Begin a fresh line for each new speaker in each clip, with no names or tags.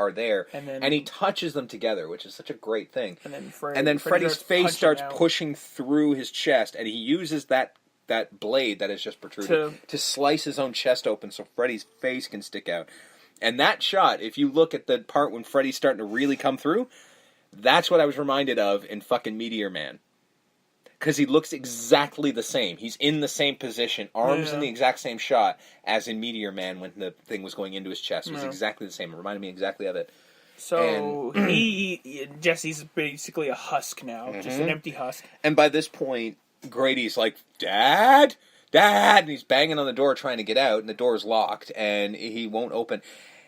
are there, and he touches them together, which is such a great thing. And then Freddy's face starts pushing through his chest, and he uses that blade that is just protruded to slice his own chest open so Freddy's face can stick out. And that shot, if you look at the part when Freddy's starting to really come through, that's what I was reminded of in fucking Meteor Man. Because he looks exactly the same. He's in the same position, arms in the exact same shot as in Meteor Man when the thing was going into his chest. It was exactly the same. It reminded me exactly of it.
So Jesse's basically a husk now, just an empty husk.
And by this point, Grady's like, Dad? Dad! And he's banging on the door trying to get out, and the door's locked, and he won't open.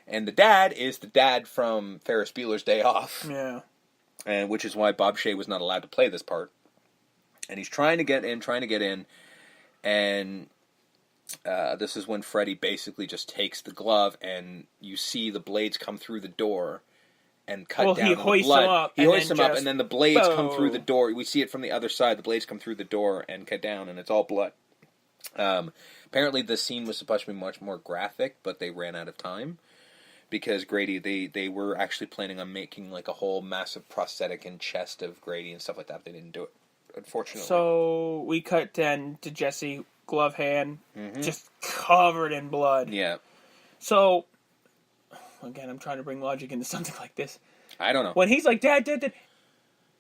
And the dad is the dad from Ferris Bueller's Day Off.
Yeah.
And which is why Bob Shea was not allowed to play this part. And he's trying to get in, and this is when Freddy basically just takes the glove, and you see the blades come through the door and cut down the blood. He hoists them up, and then the blades come through the door. We see it from the other side. The blades come through the door and cut down, and it's all blood. Apparently the scene was supposed to be much more graphic, but they ran out of time. Because Grady, they were actually planning on making like a whole massive prosthetic and chest of Grady and stuff like that. They didn't do it, unfortunately.
So we cut then to Jesse, glove hand, just covered in blood.
Yeah. So,
again, I'm trying to bring logic into something like this.
I don't know.
When he's like, Dad,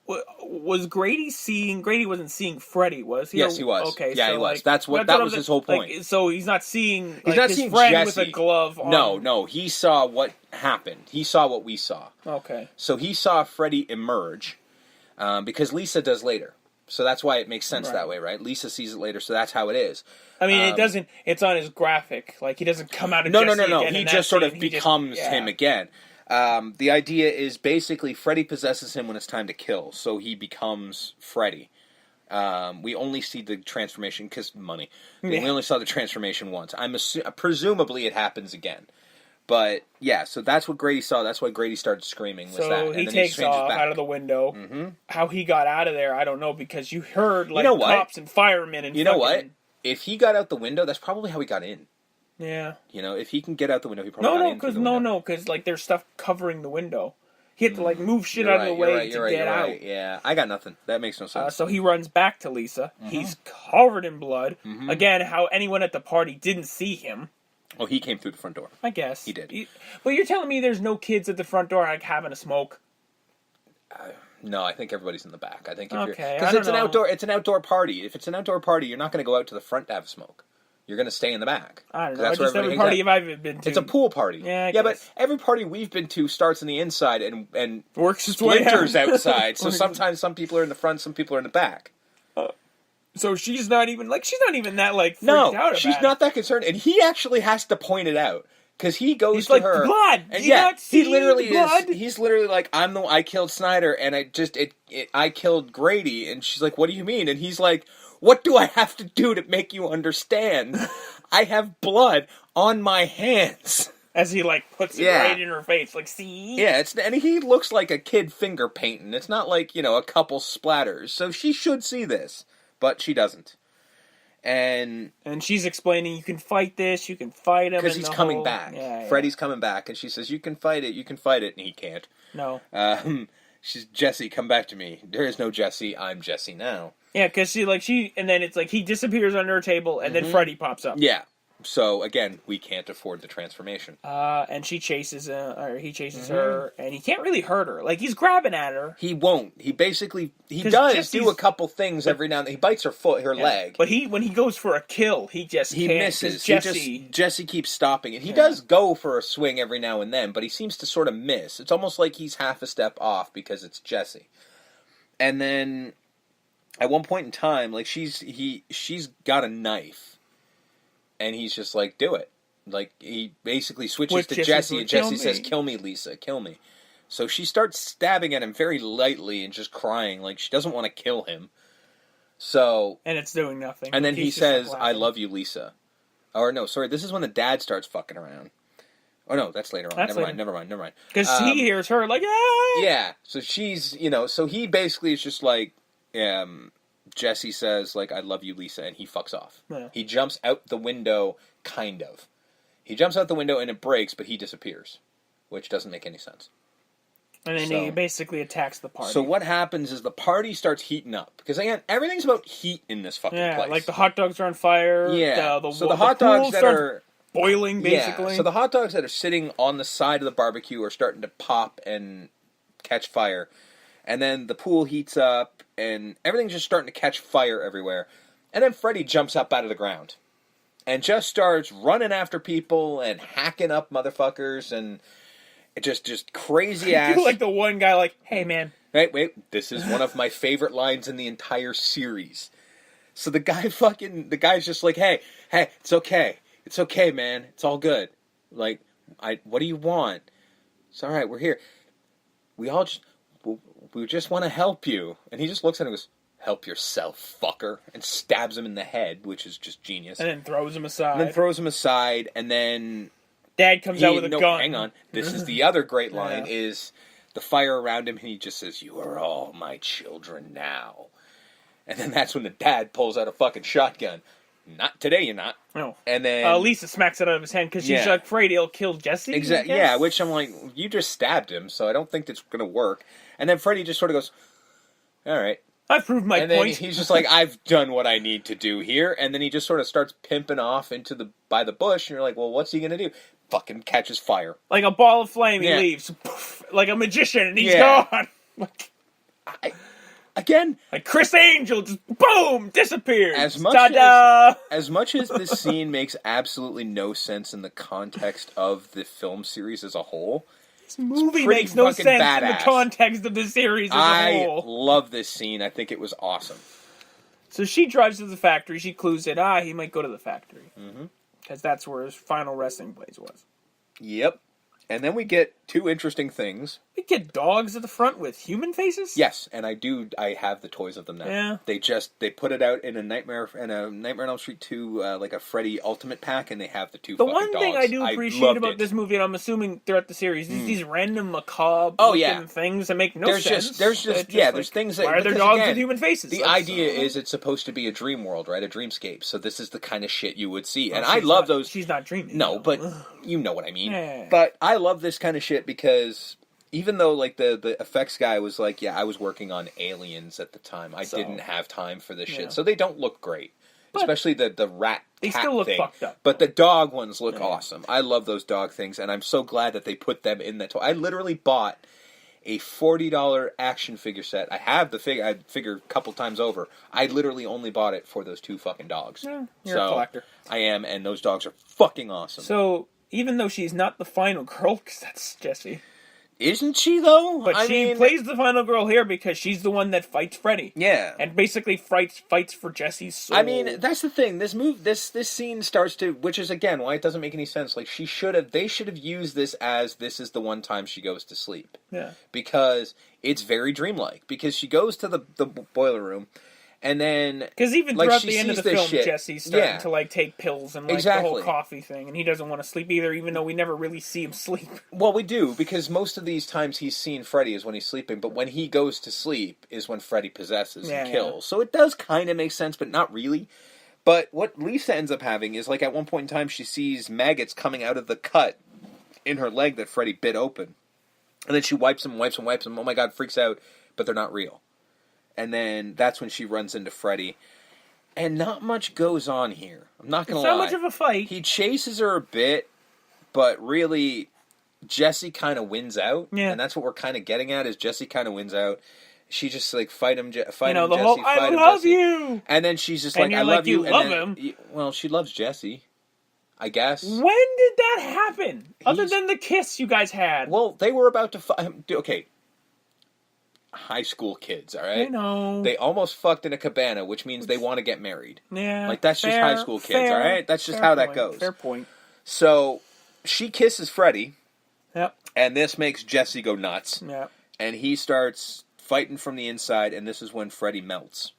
was Grady seeing... Grady wasn't seeing Freddy, was he?
Yes, he was.
Okay,
yeah,
so
he was.
That
was his whole point.
Like, so he's not seeing
his
friend
Jesse
with a glove on.
No, he saw what happened. He saw what we saw.
Okay.
So he saw Freddy emerge, because Lisa does later. So that's why it makes sense that way, right? Lisa sees it later, so that's how it is.
I mean, it doesn't... It's on his graphic. Like, he doesn't come out of
No.
again
He just sort of becomes him again. The idea is basically Freddy possesses him when it's time to kill, so he becomes Freddy. We only see the transformation because money. We only saw the transformation once. Presumably it happens again. But yeah, so that's what Grady saw. That's why Grady started screaming.
So he takes off out of the window. Mm-hmm. How he got out of there, I don't know, because you heard cops and firemen and.
You know what? If he got out the window, that's probably how he got in.
Yeah.
You know, if he can get out the window, he probably got in.
Because like there's stuff covering the window. He had to like move shit out of the way to get out.
Yeah, I got nothing. That makes no sense.
So he runs back to Lisa. Mm-hmm. He's covered in blood. Mm-hmm. Again, how anyone at the party didn't see him.
Oh, he came through the front door.
I guess
he did.
But you're telling me there's no kids at the front door like having a smoke?
No, I think everybody's in the back. I think
because
it's an outdoor party. If it's an outdoor party, you're not going to go out to the front to have a smoke. You're going to stay in the back.
I don't know. That's just every party I've been to.
It's a pool party.
Yeah,
but every party we've been to starts on the inside and
works its way
outside. So sometimes some people are in the front, some people are in the back.
So she's not even that freaked out about it.
She's not that concerned, and he actually has to point it out because he goes to her.
Blood.
And
he literally
is. He's literally like, I killed Snyder, and I killed Grady, and she's like, what do you mean? And he's like, what do I have to do to make you understand? I have blood on my hands.
As he puts it right in her face, see?
Yeah, and he looks like a kid finger painting. It's not like, a couple splatters. So she should see this. But she doesn't. And
she's explaining, you can fight this, you can fight him.
Because he's coming back. Yeah. Freddy's coming back, and she says, you can fight it, and he can't.
No.
She's, Jesse, come back to me. There is no Jesse, I'm Jesse now.
Yeah, because and then it's he disappears under a table, and then Freddy pops up.
Yeah. So, again, we can't afford the transformation.
And she chases he chases her, and he can't really hurt her. He's grabbing at her.
He won't. He basically, does do a couple things every now and then. He bites her leg.
But when he goes for a kill, he
misses. Jesse keeps stopping it. He does go for a swing every now and then, but he seems to sort of miss. It's almost like he's half a step off because it's Jesse. And then, at one point in time, she's got a knife. And he's just like, do it. He basically switches to Jesse, and Jesse says, kill me, Lisa, kill me. So she starts stabbing at him very lightly and just crying, she doesn't want to kill him. So...
And it's doing nothing.
And then he says, I love you, Lisa. Or no, sorry, this is when the dad starts fucking around. Oh no, that's later on. Never mind.
Because he hears her ah!
Yeah, so she's, so he basically is just Jesse says, I love you, Lisa, and he fucks off. Yeah. He jumps out the window, kind of. He jumps out the window and it breaks, but he disappears. which doesn't make any sense.
And then he basically attacks the party.
So what happens is the party starts heating up. Because, again, everything's about heat in this fucking place.
Like the hot dogs are on fire.
Yeah. So the hot dogs that are
boiling, basically.
Yeah. So the hot dogs that are sitting on the side of the barbecue are starting to pop and catch fire. And then the pool heats up, and everything's just starting to catch fire everywhere. And then Freddy jumps up out of the ground. And just starts running after people and hacking up motherfuckers and... It just crazy ass.
Like the one guy, like, hey man.
Wait. This is one of my favorite lines in the entire series. So the guy's just like, hey, it's okay, man, it's all good. Like, what do you want? It's all right, we're here. We just want to help you. And he just looks at him and goes, help yourself, fucker, and stabs him in the head, which is just genius.
And then throws him aside.
And then.
Dad comes out with a gun.
Hang on. This is the other great line, is the fire around him, and he just says, you are all my children now. And then that's when the dad pulls out a fucking shotgun. Not today, you're not.
No.
And then...
Lisa smacks it out of his hand, because she's afraid he'll kill Jesse.
Exactly. Yeah, which I'm like, you just stabbed him, so I don't think that's going to work. And then Freddy just sort of goes, all right.
I've proved my point.
And then he's just like, I've done what I need to do here. And then he just sort of starts pimping off by the bush, and you're like, well, what's he going to do? Fucking catches fire.
Like a ball of flame, he leaves. Poof, like a magician, and he's gone.
Again...
Like Chris Angel, just boom, disappears.
As much as this scene makes absolutely no sense in the context of the film series as a whole...
This movie makes no sense in the context of the series as a whole.
I love this scene. I think it was awesome.
So she drives to the factory. She clues it. He might go to the factory. Because that's where his final resting place was. Yep.
And then we get two interesting things.
We get dogs at the front with human faces?
Yes, and I have the toys of them now.
Yeah.
They put it out in a Nightmare on Elm Street 2, like a Freddy Ultimate Pack, and they have the two fucking dogs.
The one thing I do appreciate about this movie, and I'm assuming throughout the series, is these random macabre things that make no sense.
There's things that...
Why are there dogs with human faces?
The idea is it's supposed to be a dream world, right? A dreamscape. So this is the kind of shit you would see. And I love those...
She's not dreaming.
No, but you know what I mean. Yeah. But I love this kind of shit because... Even though, like, the effects guy was like, yeah, I was working on Aliens at the time. I didn't have time for this shit. So they don't look great. But especially the rat
They still look
thing.
Fucked up.
But the dog ones look awesome. I love those dog things, and I'm so glad that they put them in the toy. I literally bought a $40 action figure set. I have the figure. I figured a couple times over. I literally only bought it for those two fucking dogs.
Yeah, you're a collector.
I am, and those dogs are fucking awesome.
So, even though she's not the final girl, because that's Jessie...
Isn't she, though?
But she plays the final girl here because she's the one that fights Freddy.
Yeah.
And basically fights for Jesse's soul.
I mean, that's the thing. This scene starts to... Which is, again, why it doesn't make any sense. Like, they should have used this as this is the one time she goes to sleep.
Yeah.
Because it's very dreamlike. Because she goes to the boiler room... And then...
Because even throughout the end of the film, Jesse's starting to, like, take pills and, like, the whole coffee thing. And he doesn't want to sleep either, even though we never really see him sleep.
Well, we do, because most of these times he's seen Freddy is when he's sleeping. But when he goes to sleep is when Freddy possesses and kills. So it does kind of make sense, but not really. But what Lisa ends up having is, like, at one point in time, she sees maggots coming out of the cut in her leg that Freddy bit open. And then she wipes them. Oh, my God, freaks out. But they're not real. And then that's when she runs into Freddy. And not much goes on here. I'm not going to lie.
It's not much of a fight.
He chases her a bit, but really, Jessie kind of wins out. Yeah. And that's what we're kind of getting at, is Jessie kind of wins out. She just, like, fight him, Jesse,
I love you!
And then she's just like, I love you.
And love him?
Well, she loves Jessie, I guess.
When did that happen? Other than the kiss you guys had.
Well, they were about to fight. Okay. High school kids, all right?
I know.
They almost fucked in a cabana, which means they want to get married.
Yeah.
Like, that's just high school kids, all right? That's just how that goes.
Fair point.
So, she kisses Freddy.
Yep.
And this makes Jessie go nuts.
Yep.
And he starts fighting from the inside, and this is when Freddy melts.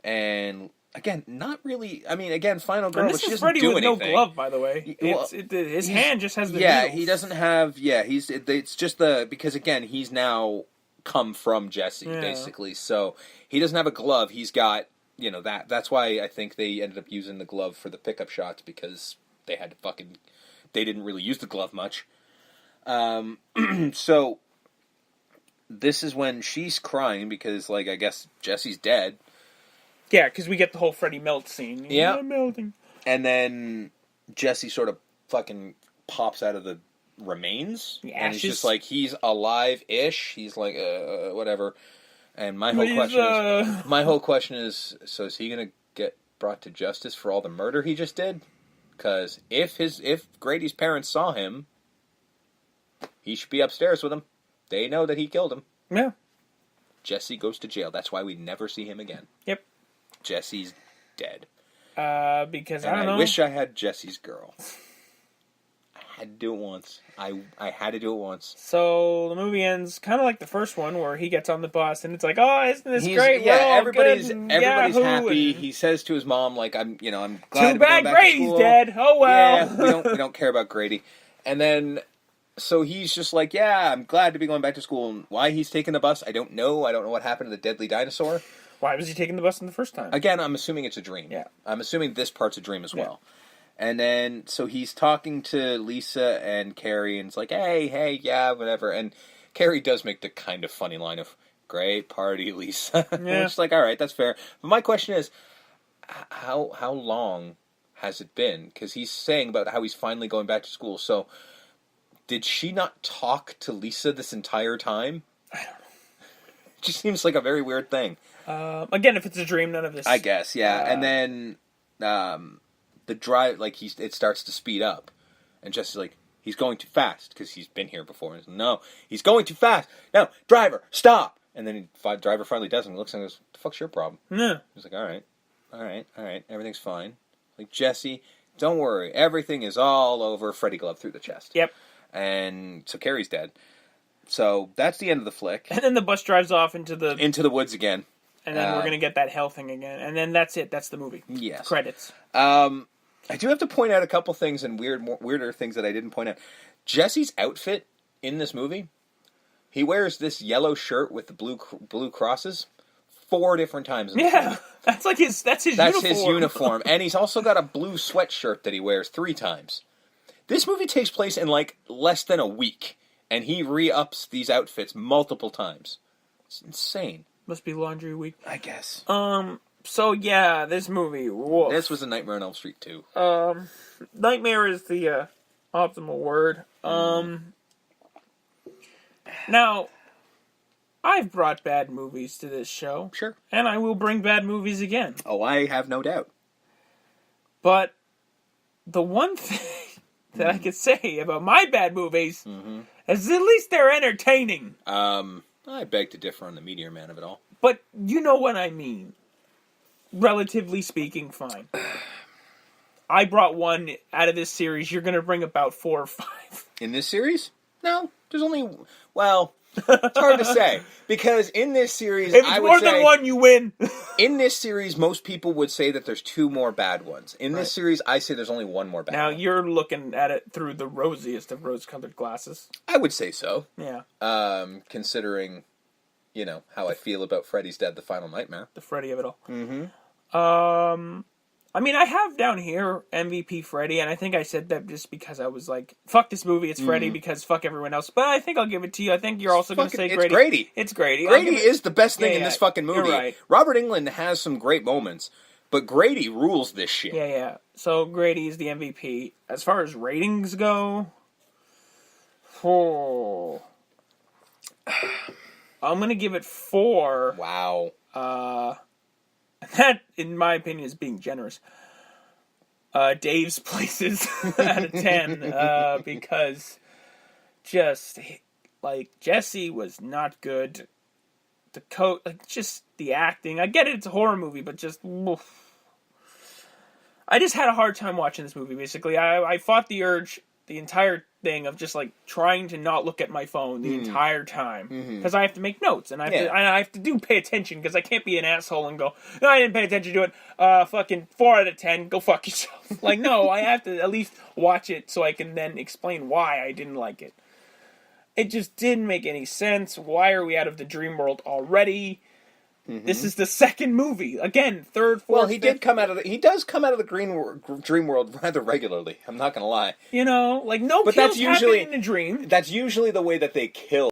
And... Again, not really. I mean, again, final girl, but she doesn't
Freddy
do
with
anything.
no glove, by the way. His hand just has the needles.
He doesn't have. Yeah, it's just because again, he's now come from Jessie basically, so he doesn't have a glove. He's got that. That's why I think they ended up using the glove for the pickup shots because they had to they didn't really use the glove much. So this is when she's crying because, like, I guess Jesse's dead.
Yeah, because we get the whole Freddy melt scene.
Yeah.
I'm melting.
And then Jesse sort of fucking pops out of the remains.
The
and he's
ashes.
just like, he's alive-ish. He's like, whatever. And my whole question is, so is he gonna get brought to justice for all the murder he just did? Because if Grady's parents saw him, he should be upstairs with him. They know that he killed him.
Yeah.
Jesse goes to jail. That's why we never see him again.
Yep.
Jesse's dead.
Because
And
I don't know.
I wish I had Jesse's girl. I had to do it once. I had to do it once.
So the movie ends kind of like the first one, where he gets on the bus and it's like, "Oh, isn't this great?
Yeah,
We're all
everybody's
good and
happy.
Yahoo!"
He says to his mom, like, I'm glad
Too
to
bad
go back
Grady's
to school.
dead. Oh well.
Yeah, we don't care about Grady. And then, so he's just like, yeah, I'm glad to be going back to school. And why he's taking the bus, I don't know. I don't know what happened to the deadly dinosaur.
Why was he taking the bus in the first time?
Again, I'm assuming it's a dream.
Yeah.
I'm assuming this part's a dream as well. And then, so he's talking to Lisa and Carrie, and it's like, hey, yeah, whatever. And Carrie does make the kind of funny line of, great party, Lisa.
Yeah.
Which is like, all right, that's fair. But my question is, how long has it been? Because he's saying about how he's finally going back to school. So, did she not talk to Lisa this entire time?
I don't know.
It just seems like a very weird thing.
Again, if it's a dream, none of this.
I guess, yeah. And then the drive, like, it starts to speed up. And Jesse's like, he's going too fast, because he's been here before. And he's like, no, he's going too fast. No, driver, stop! And then driver finally does, and he looks and goes, what the fuck's your problem?
Yeah.
He's like, all right, everything's fine. Like, Jesse, don't worry, everything is all over. Freddy glove through the chest.
Yep.
And so Carrie's dead. So that's the end of the flick.
And then the bus drives off into the
woods again.
And then we're going to get that hell thing again. And then that's it. That's the movie.
Yes.
Credits.
I do have to point out a couple things and weirder things that I didn't point out. Jesse's outfit in this movie, he wears this yellow shirt with the blue crosses 4 different times in the movie.
That's uniform.
That's his uniform. And he's also got a blue sweatshirt that he wears 3 times. This movie takes place in, like, less than a week. And he re-ups these outfits multiple times. It's insane.
Must be laundry week.
I guess.
So yeah, this movie. Woof.
This was a Nightmare on Elm Street 2.
Nightmare is the optimal word. Now, I've brought bad movies to this show.
Sure.
And I will bring bad movies again.
Oh, I have no doubt.
But the one thing that I could say about my bad movies is at least they're entertaining.
I beg to differ on the Meteor Man of it all.
But you know what I mean. Relatively speaking, fine. I brought one out of this series. You're going to bring about 4 or 5.
In this series? No. There's only... Well, it's hard to say. Because in this series,
if it's more than one, you win.
In this series, most people would say that there's 2 more bad ones. In this series, I say there's only 1 more bad one.
Now, you're looking at it through the rosiest of rose-colored glasses.
I would say so.
Yeah.
Considering, how I feel about Freddy's Dead, the Final Nightmare.
The Freddy of it all.
Mm-hmm.
I mean, I have down here MVP Freddy, and I think I said that just because I was like, fuck this movie, it's Freddy, because fuck everyone else. But I think I'll give it to you. I think you're also going to say Grady.
It's Grady.
It's Grady.
Grady is the best thing in this fucking movie.
You're right.
Robert Englund has some great moments, but Grady rules this shit.
Yeah. So Grady is the MVP. As far as ratings go, I'm going to give it 4.
Wow.
That, in my opinion, is being generous. Dave's Places out of 10, because just, like, Jesse was not good. Just the acting. I get it, it's a horror movie, but just, oof. I just had a hard time watching this movie, basically. I fought the urge, the entire thing of just, like, trying to not look at my phone the entire time. Because I have to make notes, and I have to pay attention, because I can't be an asshole and go, no, I didn't pay attention to it. Fucking 4 out of 10, go fuck yourself. Like, no, I have to at least watch it so I can then explain why I didn't like it. It just didn't make any sense. Why are we out of the dream world already? This is the second movie. Again, third, fourth.
Well, he did come out of he does come out of the dream world rather regularly. I'm not gonna lie.
Like no
But
kills
that's usually
happen in a dream.
That's usually the way that they kill